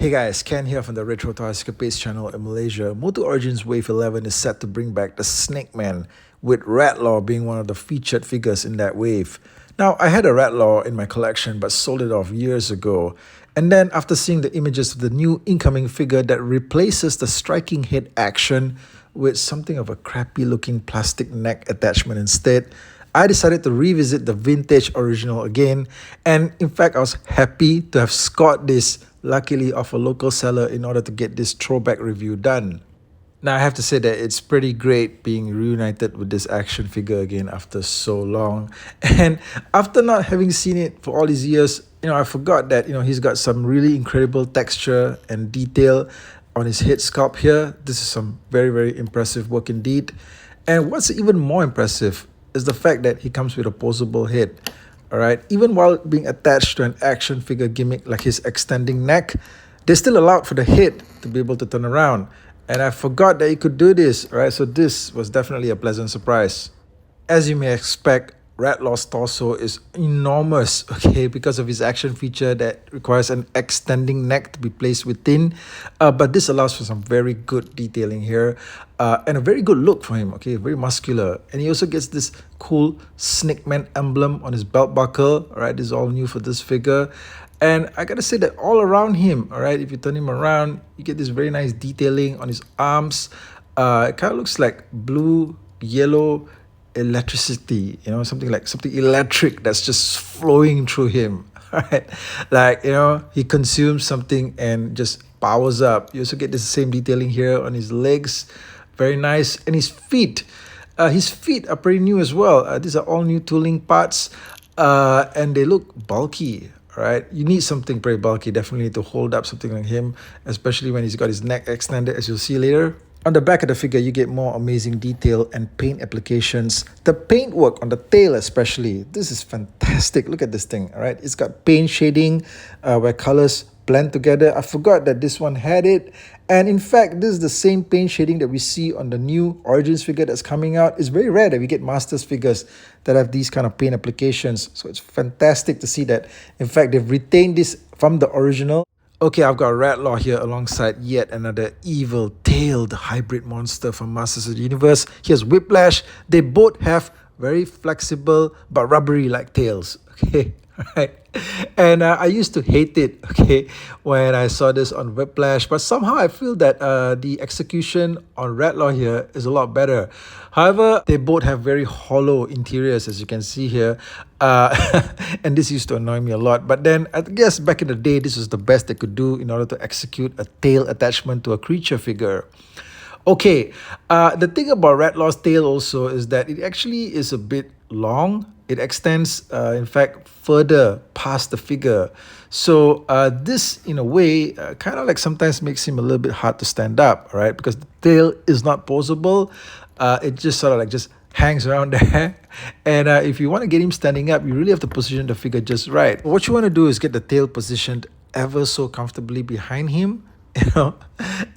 Hey guys, Ken here from the Retro Toy Escapades channel in Malaysia. MOTU Origins Wave 11 is set to bring back the Snake Men, with Rattlor being one of the featured figures in that wave. Now, I had a Rattlor in my collection but sold it off years ago. And then after seeing the images of the new incoming figure that replaces the striking head action with something of a crappy looking plastic neck attachment instead, I decided to revisit the vintage original again, and in fact I was happy to have scored this luckily off a local seller in order to get this throwback review done. Now I have to say that it's pretty great being reunited with this action figure again after so long, and after not having seen it for all these years, I forgot that he's got some really incredible texture and detail on his head sculpt here. This is some very impressive work indeed. And what's even more impressive is the fact that he comes with a posable head. Alright, even while being attached to an action figure gimmick like his extending neck, they still allowed for the head to be able to turn around. And I forgot that he could do this, right? So this was definitely a pleasant surprise. As you may expect, Rattlor's torso is enormous, okay, because of his action feature that requires an extending neck to be placed within. But this allows for some very good detailing here, and a very good look for him, okay, very muscular. And he also gets this cool Snake Man emblem on his belt buckle, all right, this is all new for this figure. And I gotta say that all around him, all right, if you turn him around, you get this very nice detailing on his arms. It kind of looks like blue, yellow, electricity, something electric that's just flowing through him. Right, like he consumes something and just powers up. You also get the same detailing here on his legs, very nice. And his feet are pretty new as well. These are all new tooling parts, and they look bulky. Right, you need something pretty bulky definitely to hold up something like him, especially when he's got his neck extended, as you'll see later. On the back of the figure, you get more amazing detail and paint applications. The paintwork on the tail especially, this is fantastic. Look at this thing, all right? It's got paint shading where colors blend together. I forgot that this one had it. And in fact, this is the same paint shading that we see on the new Origins figure that's coming out. It's very rare that we get Masters figures that have these kind of paint applications. So it's fantastic to see that. In fact, they've retained this from the original. Okay, I've got Rattlor here alongside yet another evil-tailed hybrid monster from Masters of the Universe. Here's Whiplash. They both have very flexible but rubbery-like tails. Okay, alright. And I used to hate it, okay, when I saw this on Whiplash, but somehow I feel that the execution on Rattlor here is a lot better. However, they both have very hollow interiors, as you can see here, and this used to annoy me a lot. But then I guess back in the day, this was the best they could do in order to execute a tail attachment to a creature figure. Okay, the thing about Rattlor's tail also is that it actually is a bit long. It extends, in fact, further past the figure. So this, in a way, kind of like sometimes makes him a little bit hard to stand up, right? Because the tail is not posable. It just sort of like just hangs around there. And if you want to get him standing up, you really have to position the figure just right. What you want to do is get the tail positioned ever so comfortably behind him,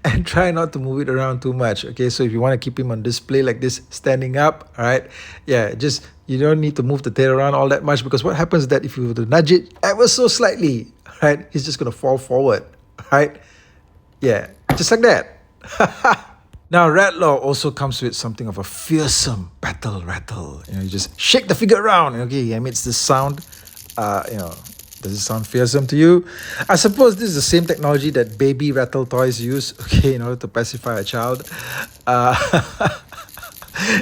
and try not to move it around too much. Okay, so if you want to keep him on display like this, standing up, all right, yeah, just you don't need to move the tail around all that much, because what happens is that if you were to nudge it ever so slightly, right, he's just gonna fall forward, right? Yeah, just like that. Now, Rattlor also comes with something of a fearsome battle rattle. You just shake the figure around. Okay, he emits this sound. Does it sound fearsome to you? I suppose this is the same technology that baby Rattle toys use, okay, in order to pacify a child.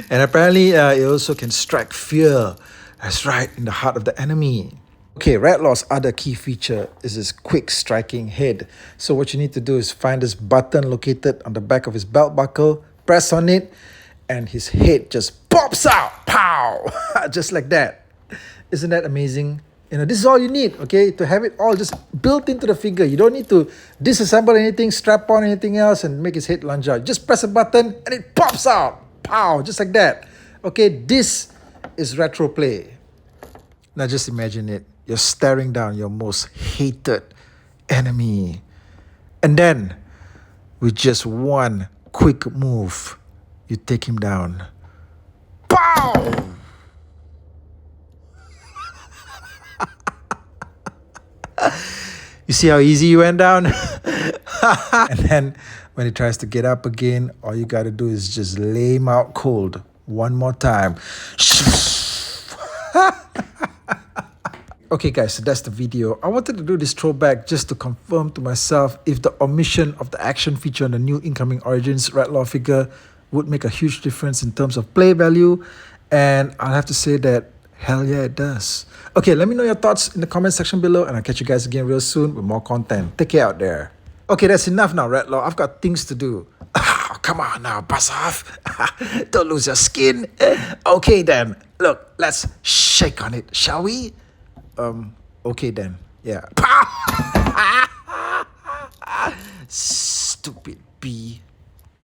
And apparently, it also can strike fear. That's right, in the heart of the enemy. Okay, Rattlor's other key feature is his quick striking head. So what you need to do is find this button located on the back of his belt buckle, press on it, and his head just pops out. Pow! Just like that. Isn't that amazing? This is all you need, okay, to have it all just built into the figure. You don't need to disassemble anything, strap on anything else, and make his head lunge out. Just press a button, and it pops out. Pow, just like that. Okay, this is retro play. Now just imagine it. You're staring down your most hated enemy. And then, with just one quick move, you take him down. Pow! You see how easy you went down? And then when he tries to get up again, all you gotta do is just lay him out cold. One more time. Okay guys, so that's the video. I wanted to do this throwback just to confirm to myself if the omission of the action feature on the new incoming Origins Rattlor figure would make a huge difference in terms of play value. And I'll have to say that hell yeah it does. Okay, let me know your thoughts in the comment section below, and I'll catch you guys again real soon with more content. Take care out there. Okay, that's enough now, Rattlor. I've got things to do. Come on now, buzz off. Don't lose your skin. Okay then, look, let's shake on it, shall we? Okay then, yeah. Stupid bee.